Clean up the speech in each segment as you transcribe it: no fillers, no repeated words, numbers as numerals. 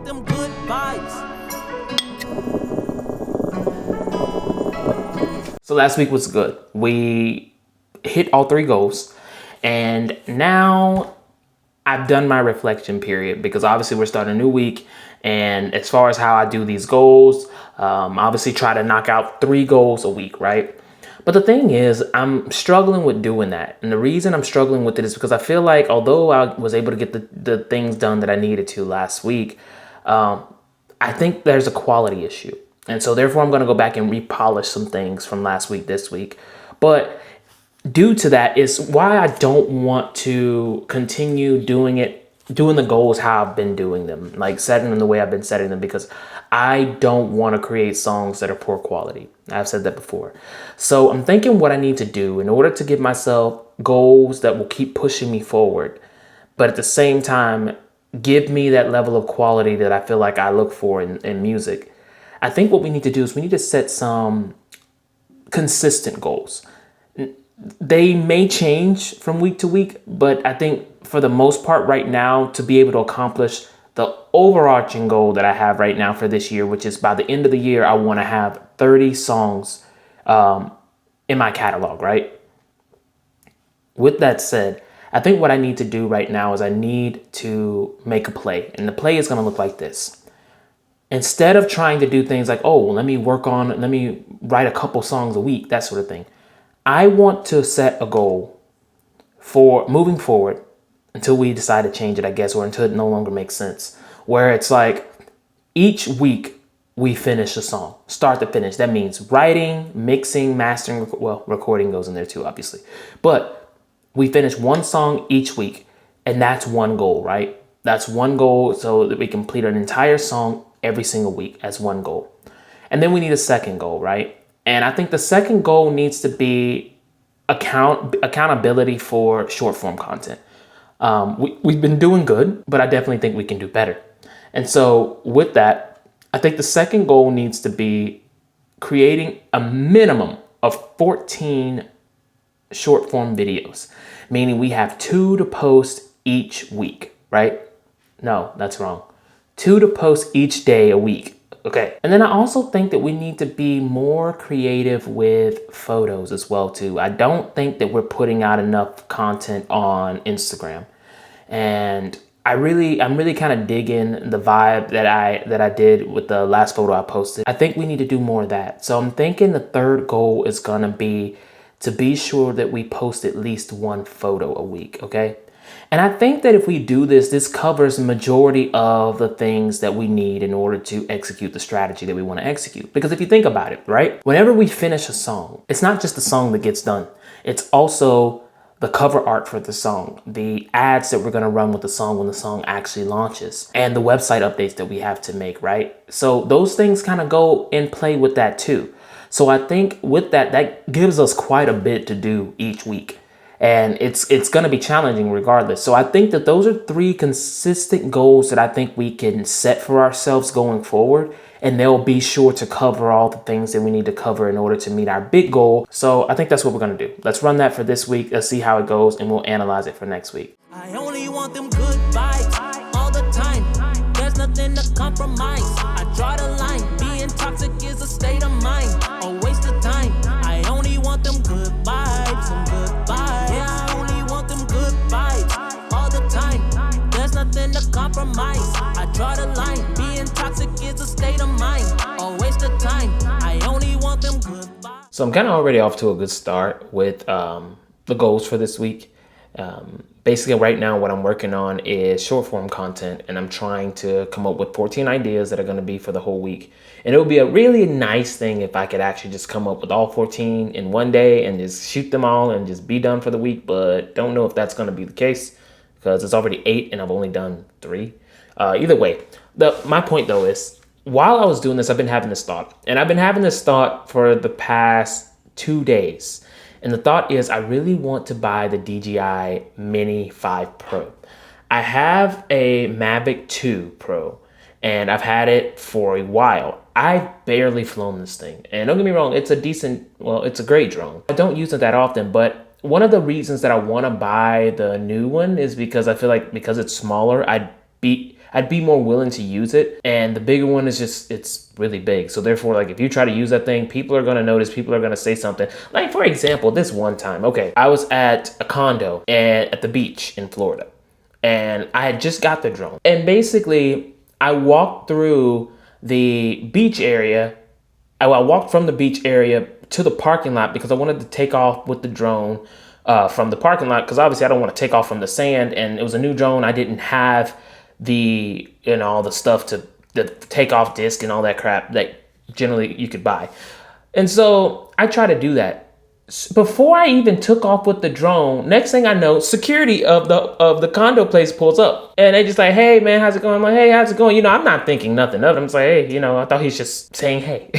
them good vibes. So last week was good. We hit all 3 goals, and now I've done my reflection period because obviously we're starting a new week. And as far as how I do these goals, obviously try to knock out 3 goals a week, right? But the thing is, I'm struggling with doing that. And the reason I'm struggling with it is because I feel like although I was able to get the things done that I needed to last week, I think there's a quality issue. And so therefore I'm going to go back and repolish some things from last week, this week. But due to that is why I don't want to continue doing the goals how I've been doing them, like setting them the way I've been setting them, because I don't want to create songs that are poor quality. I've said that before. So I'm thinking what I need to do in order to give myself goals that will keep pushing me forward, but at the same time, give me that level of quality that I feel like I look for in music. I think what we need to do is we need to set some consistent goals. They may change from week to week, but I think for the most part right now, to be able to accomplish the overarching goal that I have right now for this year, which is by the end of the year, I want to have 30 songs in my catalog, right? With that said, I think what I need to do right now is I need to make a play, and the play is going to look like this. Instead of trying to do things like, oh, let me write a couple songs a week, that sort of thing. I want to set a goal for moving forward until we decide to change it, I guess, or until it no longer makes sense, where it's like each week we finish a song, start to finish. That means writing, mixing, mastering, recording goes in there too, obviously. But we finish one song each week, and that's one goal, right? That's one goal so that we complete an entire song every single week as one goal. And then we need a second goal, right? And I think the second goal needs to be accountability for short form content. We've been doing good, but I definitely think we can do better. And so with that, I think the second goal needs to be creating a minimum of 14 short form videos, meaning we have 2 to post each week, right? No, that's wrong. 2 to post each day a week. Okay. And then I also think that we need to be more creative with photos as well too. I don't think that we're putting out enough content on Instagram. And I'm really kind of digging the vibe that I did with the last photo I posted. I think we need to do more of that. So I'm thinking the third goal is going to be sure that we post at least 1 photo a week, okay? And I think that if we do this, this covers the majority of the things that we need in order to execute the strategy that we want to execute. Because if you think about it, right? Whenever we finish a song, it's not just the song that gets done. It's also the cover art for the song, the ads that we're going to run with the song when the song actually launches, and the website updates that we have to make, right? So those things kind of go in play with that too. So I think with that gives us quite a bit to do each week. And it's going to be challenging regardless. So I think that those are 3 consistent goals that I think we can set for ourselves going forward. And they'll be sure to cover all the things that we need to cover in order to meet our big goal. So I think that's what we're going to do. Let's run that for this week. Let's see how it goes, and we'll analyze it for next week. I only want them good vibes all the time. There's nothing to compromise. I draw the line. Being toxic is a state of mind. A waste of time. I only want them good vibes. Some good vibes. Yeah, I only want them good vibes all the time. There's nothing to compromise. I draw the line. Being toxic is a state of mind. A waste of time. I only want them good vibes. So I'm kind of already off to a good start with the goals for this week. Basically right now what I'm working on is short form content, and I'm trying to come up with 14 ideas that are going to be for the whole week. And it would be a really nice thing if I could actually just come up with all 14 in one day and just shoot them all and just be done for the week. But don't know if that's going to be the case because it's already 8 and I've only done 3. Either way, my point though is while I was doing this, I've been having this thought, and I've been having this thought for the past 2 days. And the thought is I really want to buy the DJI Mini 5 Pro. I have a Mavic 2 Pro, and I've had it for a while. I've barely flown this thing. And don't get me wrong, it's a great drone. I don't use it that often, but one of the reasons that I want to buy the new one is because I feel like because it's smaller, I'd I'd be more willing to use it. And the bigger one is just, it's really big. So therefore, like if you try to use that thing, people are going to notice, people are going to say something. Like for example, this one time, okay, I was at a condo and at the beach in Florida, and I had just got the drone. And basically I walked through the beach area. I walked from the beach area to the parking lot because I wanted to take off with the drone from the parking lot, because obviously I don't want to take off from the sand, and it was a new drone. I didn't have the, you know, all the stuff to the takeoff disc and all that crap that generally you could buy. And so I try to do that. Before I even took off with the drone, next thing I know, security of the condo place pulls up, and they just like, hey man, how's it going? I'm like, hey, how's it going? You know, I'm not thinking nothing of it. I'm just like, hey, you know, I thought he's just saying hey.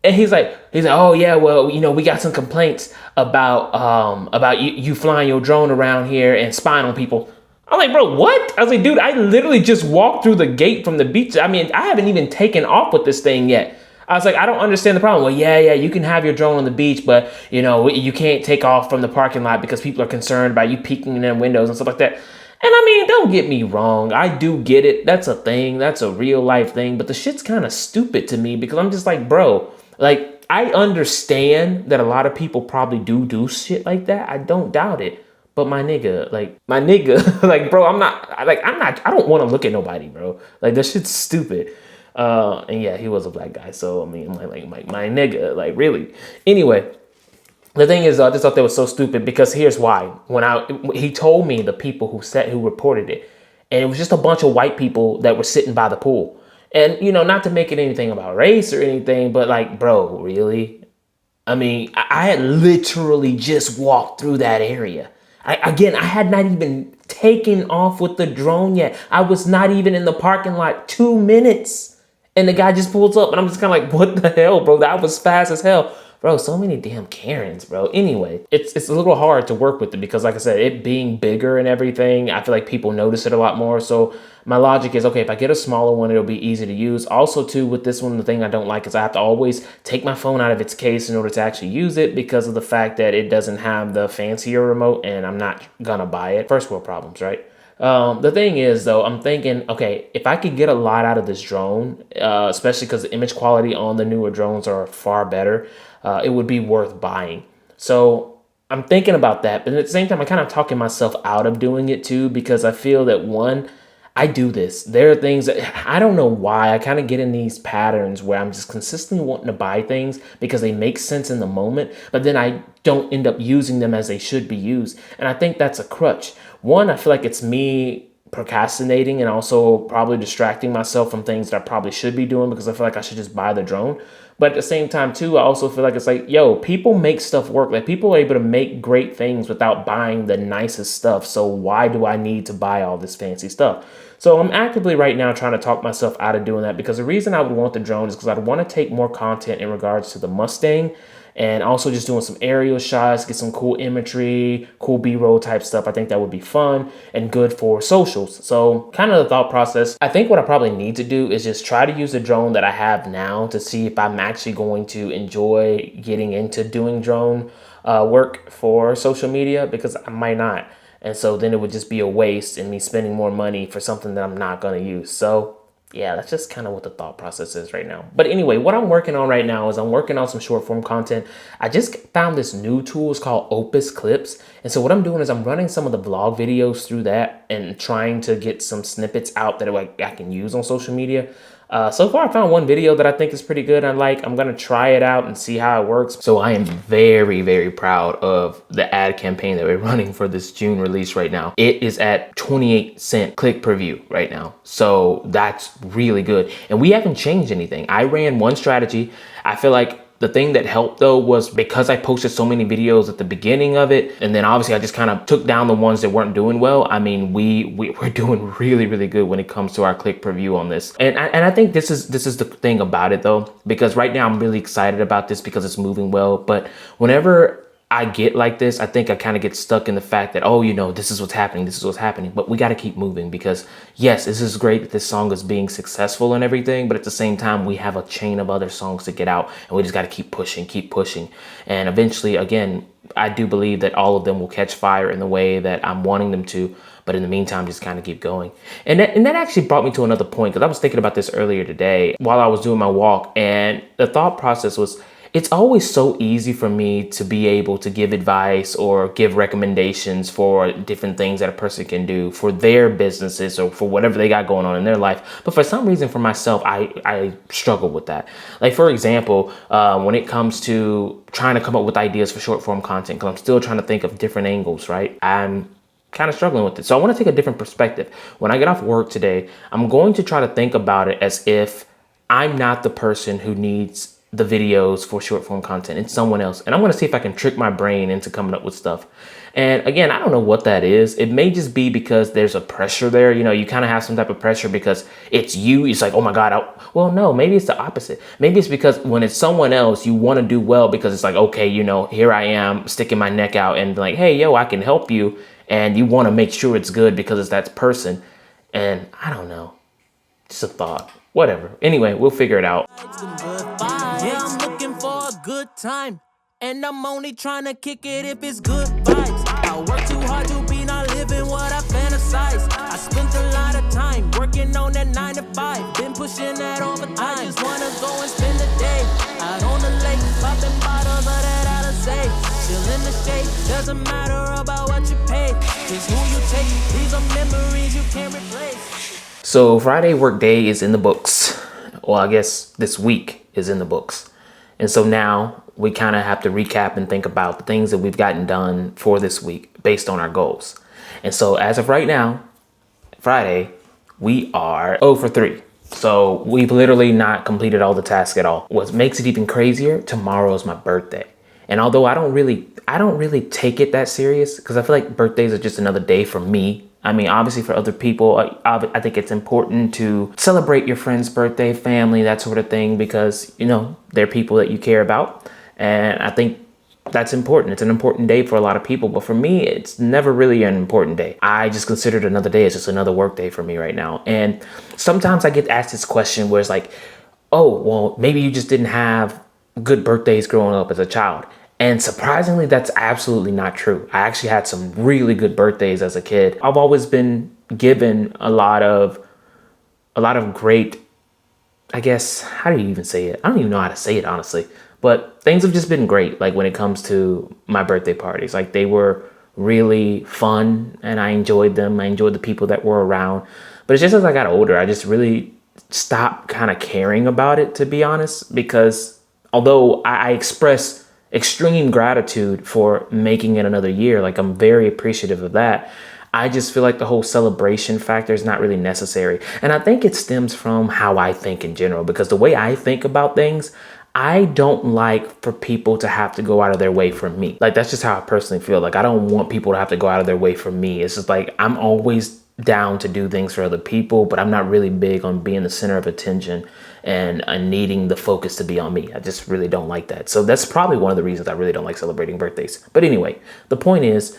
And he's like, oh yeah, well, you know, we got some complaints about you flying your drone around here and spying on people. I'm like, bro, what? I was like, dude, I literally just walked through the gate from the beach. I mean, I haven't even taken off with this thing yet. I was like, I don't understand the problem. Well, yeah, you can have your drone on the beach, but you know, you can't take off from the parking lot because people are concerned about you peeking in their windows and stuff like that. And I mean, don't get me wrong. I do get it. That's a thing. That's a real life thing. But the shit's kind of stupid to me because I'm just like, bro, like, I understand that a lot of people probably do shit like that. I don't doubt it. But my nigga, like, bro, I don't want to look at nobody, bro. Like, that shit's stupid. And yeah, he was a black guy. So, I mean, like my nigga, like, really. Anyway, the thing is, I just thought that was so stupid because here's why. When he told me the people who reported it, and it was just a bunch of white people that were sitting by the pool. And, you know, not to make it anything about race or anything, but like, bro, really? I mean, I had literally just walked through that area. I had not even taken off with the drone yet. I was not even in the parking lot 2 minutes. And the guy just pulls up and I'm just kind of like, what the hell, bro? That was fast as hell. Bro, so many damn Karens, bro. Anyway, it's a little hard to work with it because, like I said, it being bigger and everything, I feel like people notice it a lot more. So my logic is, okay, if I get a smaller one, it'll be easy to use. Also, too, with this one, the thing I don't like is I have to always take my phone out of its case in order to actually use it because of the fact that it doesn't have the fancier remote, and I'm not gonna buy it. First world problems, right? The thing is, though, I'm thinking, okay, if I could get a lot out of this drone, especially because the image quality on the newer drones are far better, it would be worth buying. So I'm thinking about that. But at the same time, I'm kind of talking myself out of doing it, too, because I feel that, one, I do this. There are things that I don't know why. I kind of get in these patterns where I'm just consistently wanting to buy things because they make sense in the moment, but then I don't end up using them as they should be used. And I think that's a crutch. One, I feel like it's me procrastinating and also probably distracting myself from things that I probably should be doing because I feel like I should just buy the drone. But at the same time, too, I also feel like it's like, yo, people make stuff work. Like, people are able to make great things without buying the nicest stuff. So why do I need to buy all this fancy stuff? So I'm actively right now trying to talk myself out of doing that because the reason I would want the drone is because I'd want to take more content in regards to the Mustang and also just doing some aerial shots, get some cool imagery, cool B-roll type stuff. I think that would be fun and good for socials. So kind of the thought process. I think what I probably need to do is just try to use the drone that I have now to see if I'm actually going to enjoy getting into doing drone work for social media, because I might not. And so then it would just be a waste and me spending more money for something that I'm not going to use. So yeah, that's just kind of what the thought process is right now. But anyway, what I'm working on right now is I'm working on some short form content. I just found this new tool. It's called Opus Clips. And so what I'm doing is I'm running some of the vlog videos through that and trying to get some snippets out that I can use on social media. So far, I found one video that I think is pretty good. I'm going to try it out and see how it works. So I am very, very proud of the ad campaign that we're running for this June release right now. It is at 28 cent click per view right now. So that's really good. And we haven't changed anything. I ran one strategy. I feel like the thing that helped though was because I posted so many videos at the beginning of it, and then obviously I just kind of took down the ones that weren't doing well. I mean, we're doing really, really good when it comes to our click per view on this. And I think this is the thing about it though, because right now I'm really excited about this because it's moving well. But whenever I get like this. I think I kind of get stuck in the fact that, oh, this is what's happening. This is what's happening. But we got to keep moving because, yes, this is great that this song is being successful and everything. But at the same time, we have a chain of other songs to get out. And we just got to keep pushing, keep pushing. And eventually, again, I do believe that all of them will catch fire in the way that I'm wanting them to. But in the meantime, just kind of keep going. And that actually brought me to another point, because I was thinking about this earlier today while I was doing my walk. And the thought process was, it's always so easy for me to be able to give advice or give recommendations for different things that a person can do for their businesses or for whatever they got going on in their life. But for some reason, for myself, I struggle with that. Like, for example, when it comes to trying to come up with ideas for short form content, because I'm still trying to think of different angles, right? I'm kind of struggling with it. So I want to take a different perspective. When I get off work today, I'm going to try to think about it as if I'm not the person who needs the videos for short form content. It's someone else. And I'm going to see if I can trick my brain into coming up with stuff. And again, I don't know what that is. It may just be because there's a pressure there. You kind of have some type of pressure because it's you. It's like, oh my God. Well, no, maybe it's the opposite. Maybe it's because when it's someone else, you want to do well because it's like, okay, here I am sticking my neck out and like, hey, yo, I can help you. And you want to make sure it's good because it's that person. And I don't know. Just a thought. Whatever. Anyway, we'll figure it out. Yeah, I'm looking for a good time. And I'm only trying to kick it if it's good vibes. I work too hard to be not living what I fantasize. I spent a lot of time working on that 9 to 5. Been pushing that overtime. I just wanna go and spend the day out on the lake, popping bottles of that out of safe. Chill in the shade, doesn't matter about what you pay. It's who you take, these are memories you can't replace. So Friday work day is in the books. Well, I guess this week is in the books. And so now we kind of have to recap and think about the things that we've gotten done for this week based on our goals. And so as of right now, Friday, we are 0 for 3. So we've literally not completed all the tasks at all. What makes it even crazier, tomorrow is my birthday. And although I don't really take it that serious, because I feel like birthdays are just another day for me. I mean, obviously for other people, I think it's important to celebrate your friend's birthday, family, that sort of thing, because, they're people that you care about. And I think that's important. It's an important day for a lot of people. But for me, it's never really an important day. I just consider it another day. It's just another work day for me right now. And sometimes I get asked this question where it's like, oh, well, maybe you just didn't have good birthdays growing up as a child. And surprisingly, that's absolutely not true. I actually had some really good birthdays as a kid. I've always been given a lot of great, I guess, how do you even say it? I don't even know how to say it, honestly. But things have just been great, like when it comes to my birthday parties. Like, they were really fun and I enjoyed them. I enjoyed the people that were around. But it's just as I got older, I just really stopped kind of caring about it, to be honest. Because although I express extreme gratitude for making it another year, like I'm very appreciative of that, I just feel like the whole celebration factor is not really necessary. And I think it stems from how I think in general, because the way I think about things, I don't like for people to have to go out of their way for me. Like, that's just how I personally feel. Like, I don't want people to have to go out of their way for me. It's just like, I'm always down to do things for other people, but I'm not really big on being the center of attention and needing the focus to be on me. I just really don't like that. So that's probably one of the reasons I really don't like celebrating birthdays. But anyway, the point is,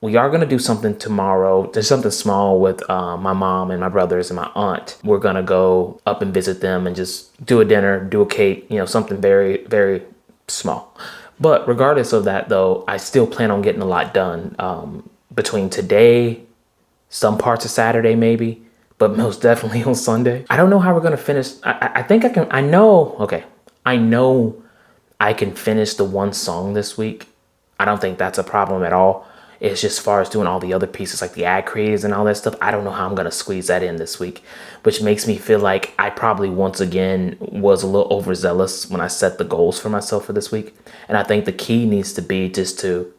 we are going to do something tomorrow. There's something small with my mom and my brothers and my aunt. We're going to go up and visit them and just do a dinner, do a cake, something very, very small. But regardless of that, though, I still plan on getting a lot done between today, some parts of Saturday maybe, but most definitely on Sunday. I don't know how we're going to finish. I think I can. I know I can finish the one song this week. I don't think that's a problem at all. It's just as far as doing all the other pieces, like the ad creatives and all that stuff, I don't know how I'm going to squeeze that in this week, which makes me feel like I probably once again was a little overzealous when I set the goals for myself for this week. And I think the key needs to be just to,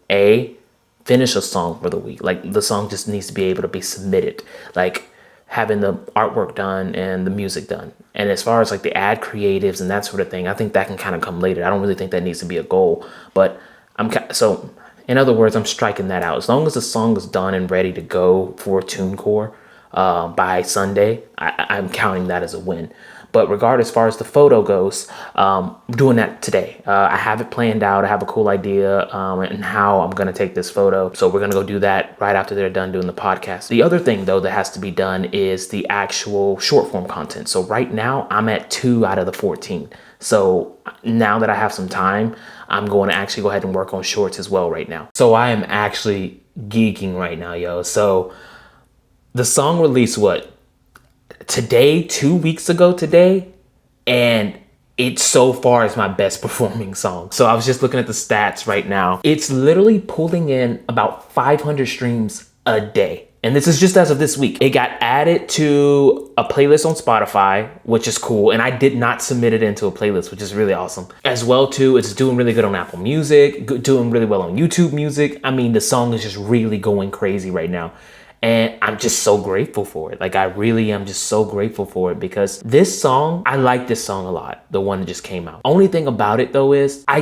finish a song for the week. Like, the song just needs to be able to be submitted, like having the artwork done and the music done. And as far as like the ad creatives and that sort of thing, I think that can kind of come later. I don't really think that needs to be a goal, but in other words, I'm striking that out. As long as the song is done and ready to go for TuneCore by Sunday, I'm counting that as a win. But regardless, as far as the photo goes, I'm doing that today. I have it planned out. I have a cool idea and how I'm going to take this photo. So we're going to go do that right after they're done doing the podcast. The other thing, though, that has to be done is the actual short form content. So right now I'm at 2 out of the 14. So now that I have some time, I'm going to actually go ahead and work on shorts as well right now. So I am actually geeking right now, yo. So the song released today, 2 weeks ago today, and it so far is my best performing song. So I was just looking at the stats right now. It's literally pulling in about 500 streams a day. And this is just as of this week. It got added to a playlist on Spotify, which is cool. And I did not submit it into a playlist, which is really awesome. As well, too, it's doing really good on Apple Music, doing really well on YouTube Music. I mean, the song is just really going crazy right now. And I'm just so grateful for it. Like, I really am just so grateful for it because this song, I like this song a lot, the one that just came out. Only thing about it, though, is I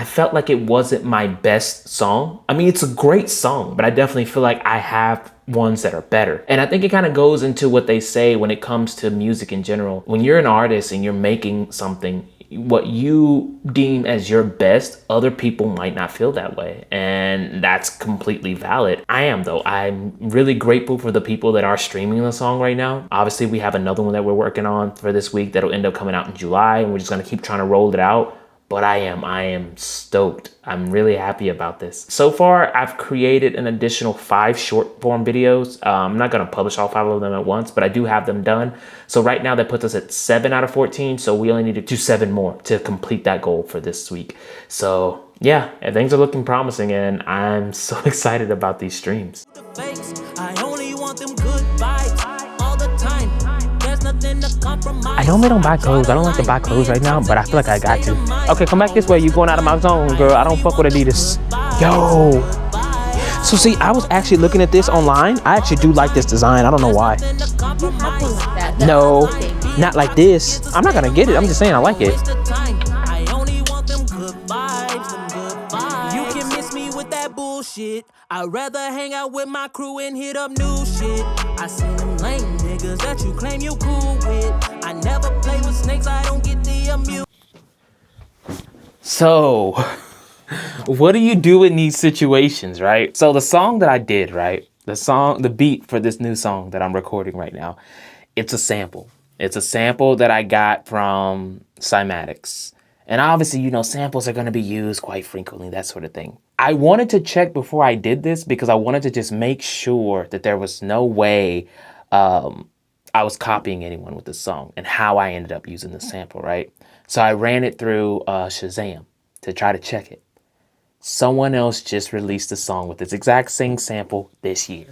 felt like it wasn't my best song. I mean, it's a great song, but I definitely feel like I have ones that are better. And I think it kind of goes into what they say when it comes to music in general. When you're an artist and you're making something, what you deem as your best, other people might not feel that way. And that's completely valid. I am, though. I'm really grateful for the people that are streaming the song right now. Obviously, we have another one that we're working on for this week that'll end up coming out in July, and we're just going to keep trying to roll it out. But I am stoked. I'm really happy about this. So far, I've created an additional 5 short form videos. I'm not gonna publish all 5 of them at once, but I do have them done. So right now that puts us at 7 out of 14. So we only need to do 7 more to complete that goal for this week. So yeah, things are looking promising and I'm so excited about these streams. I only want them good vibes all the time. There's nothing to compromise. I normally don't buy clothes. I don't like to buy clothes right now, but I feel like I got to. Okay, come back this way. You're going out of my zone, girl. I don't fuck with Adidas. Yo. So see, I was actually looking at this online. I actually do like this design. I don't know why. No, not like this. I'm not gonna get it. I'm just saying I like it. I only want them good vibes, them good vibes. You can miss me with that bullshit. I'd rather hang out with my crew and hit up new shit. I see them lame niggas that you claim you cool with. I never play with snakes, I don't get the amusement. So, what do you do in these situations, right? So the song that I did, right? The beat for this new song that I'm recording right now, it's a sample. It's a sample that I got from Cymatics. And obviously, you know, samples are going to be used quite frequently, that sort of thing. I wanted to check before I did this because I wanted to just make sure that there was no way I was copying anyone with this song and how I ended up using the sample, right? So I ran it through Shazam to try to check it. Someone else just released a song with this exact same sample this year.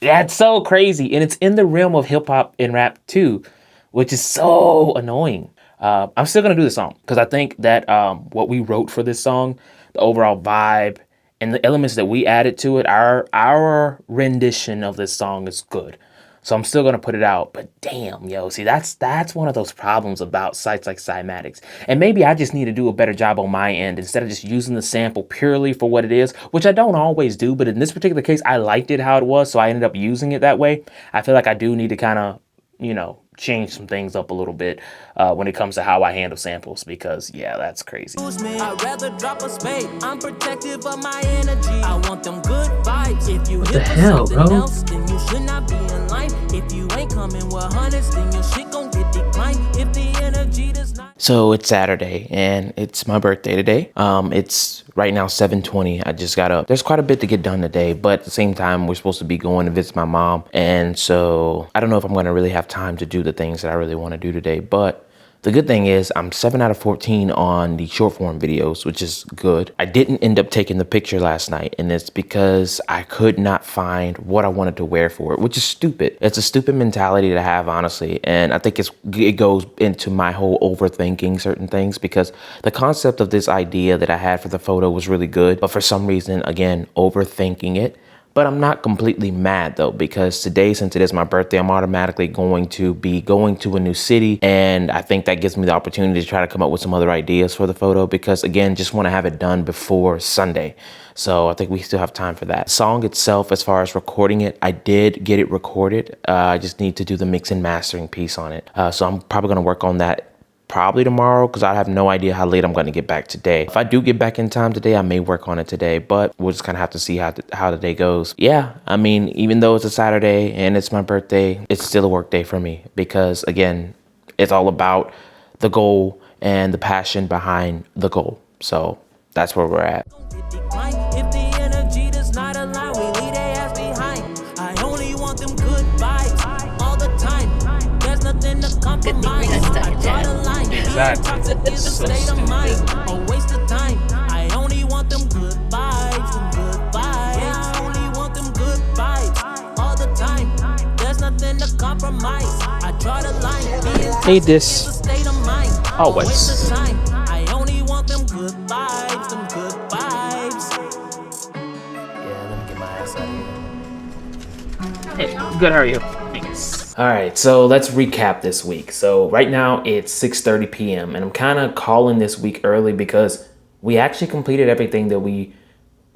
That's so crazy. And it's in the realm of hip hop and rap too, which is so annoying. I'm still going to do the song because I think that what we wrote for this song, the overall vibe and the elements that we added to it, our rendition of this song is good. So I'm still going to put it out. But damn, yo, see, that's one of those problems about sites like Cymatics. And maybe I just need to do a better job on my end instead of just using the sample purely for what it is, which I don't always do. But in this particular case, I liked it how it was, so I ended up using it that way. I feel like I do need to kind of, you know, change some things up a little bit when it comes to how I handle samples because, yeah, that's crazy. I'd rather drop a spade. I'm protective of my energy. I want them good vibes. If you What the hell, bro? else, then you should not be in line. If you ain't coming with hundreds, then your shit gon' get declined. If the energy does not. So it's Saturday and it's my birthday today. It's right now 7:20. I just got up. There's quite a bit to get done today, but at the same time, we're supposed to be going to visit my mom. And so I don't know if I'm going to really have time to do the things that I really want to do today, but the good thing is I'm 7 out of 14 on the short form videos, which is good. I didn't end up taking the picture last night, and it's because I could not find what I wanted to wear for it, which is stupid. It's a stupid mentality to have, honestly. And I think it goes into my whole overthinking certain things because the concept of this idea that I had for the photo was really good. But for some reason, again, overthinking it. But I'm not completely mad though, because today, since it is my birthday, I'm automatically going to be going to a new city. And I think that gives me the opportunity to try to come up with some other ideas for the photo, because again, just want to have it done before Sunday. So I think we still have time for that. Song itself, as far as recording it, I did get it recorded. I just need to do the mix and mastering piece on it. So I'm probably going to work on that probably tomorrow, because I have no idea how late I'm going to get back today. If I do get back in time today, I may work on it today, but we'll just kind of have to see how the day goes. Yeah, I mean, even though it's a Saturday and it's my birthday, it's still a work day for me, because again, it's all about the goal and the passion behind the goal. So that's where we're at. If the energy does not align, we leave their ass behind. I only want them good vibes all the time. There's nothing to compromise. I draw the line. Exactly. Toxic is a state of mind. A waste of time. I only want them good vibes. Them good vibes. Yeah, I only want them good vibes all the time. There's nothing to compromise. I draw the line. Need this. Is a state of mind. Always. A waste of time. I only want them good vibes. Them good vibes. Yeah, let me get my ass out of here. Hey, good, how are you? Thanks. All right, so let's recap this week. So right now it's 6:30 p.m. and I'm kind of calling this week early because we actually completed everything that we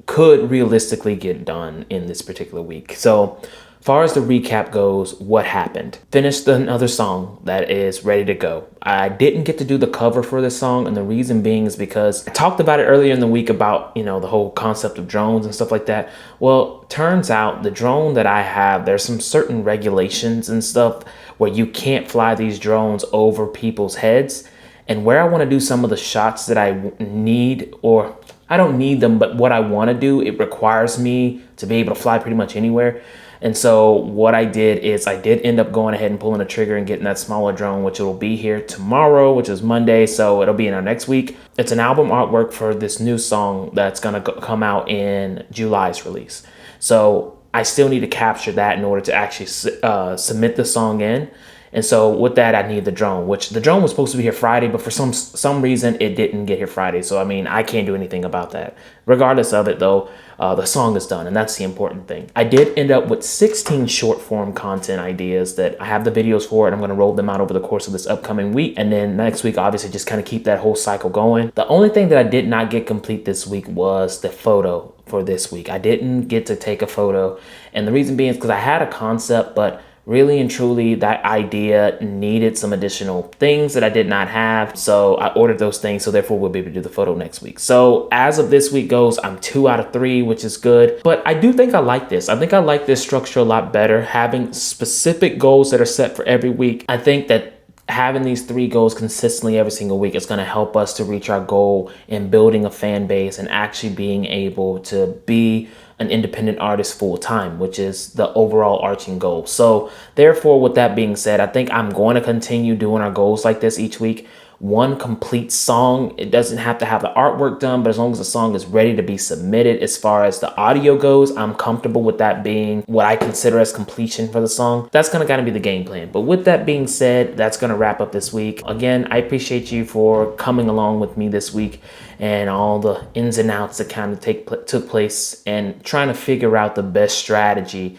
could realistically get done in this particular week. So far as the recap goes, what happened? Finished another song that is ready to go. I didn't get to do the cover for this song, and the reason being is because I talked about it earlier in the week about, the whole concept of drones and stuff like that. Well, turns out the drone that I have, there's some certain regulations and stuff where you can't fly these drones over people's heads. And where I want to do some of the shots that I need, or I don't need them, but what I want to do, it requires me to be able to fly pretty much anywhere. And so what I did is I did end up going ahead and pulling the trigger and getting that smaller drone, which will be here tomorrow, which is Monday. So it'll be in our next week. It's an album artwork for this new song that's going to come out in July's release. So I still need to capture that in order to actually submit the song in. And so with that, I need the drone, which the drone was supposed to be here Friday, but for some reason it didn't get here Friday. So, I mean, I can't do anything about that. Regardless of it, though, the song is done, and that's the important thing. I did end up with 16 short form content ideas that I have the videos for, and I'm going to roll them out over the course of this upcoming week. And then next week, obviously, just kind of keep that whole cycle going. The only thing that I did not get complete this week was the photo for this week. I didn't get to take a photo, and the reason being is because I had a concept, but really and truly, that idea needed some additional things that I did not have. So I ordered those things. So therefore, we'll be able to do the photo next week. So as of this week goes, I'm 2 out of 3, which is good. But I do think I like this. I think I like this structure a lot better. Having specific goals that are set for every week. I think that having these 3 goals consistently every single week is going to help us to reach our goal in building a fan base and actually being able to be an independent artist full time, which is the overall arching goal. So therefore, with that being said, I think I'm going to continue doing our goals like this each week. One complete song. It doesn't have to have the artwork done, but as long as the song is ready to be submitted, as far as the audio goes, I'm comfortable with that being what I consider as completion for the song. That's going to kind of be the game plan. But with that being said, that's going to wrap up this week. Again, I appreciate you for coming along with me this week and all the ins and outs that kind of took place and trying to figure out the best strategy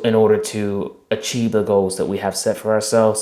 in order to achieve the goals that we have set for ourselves.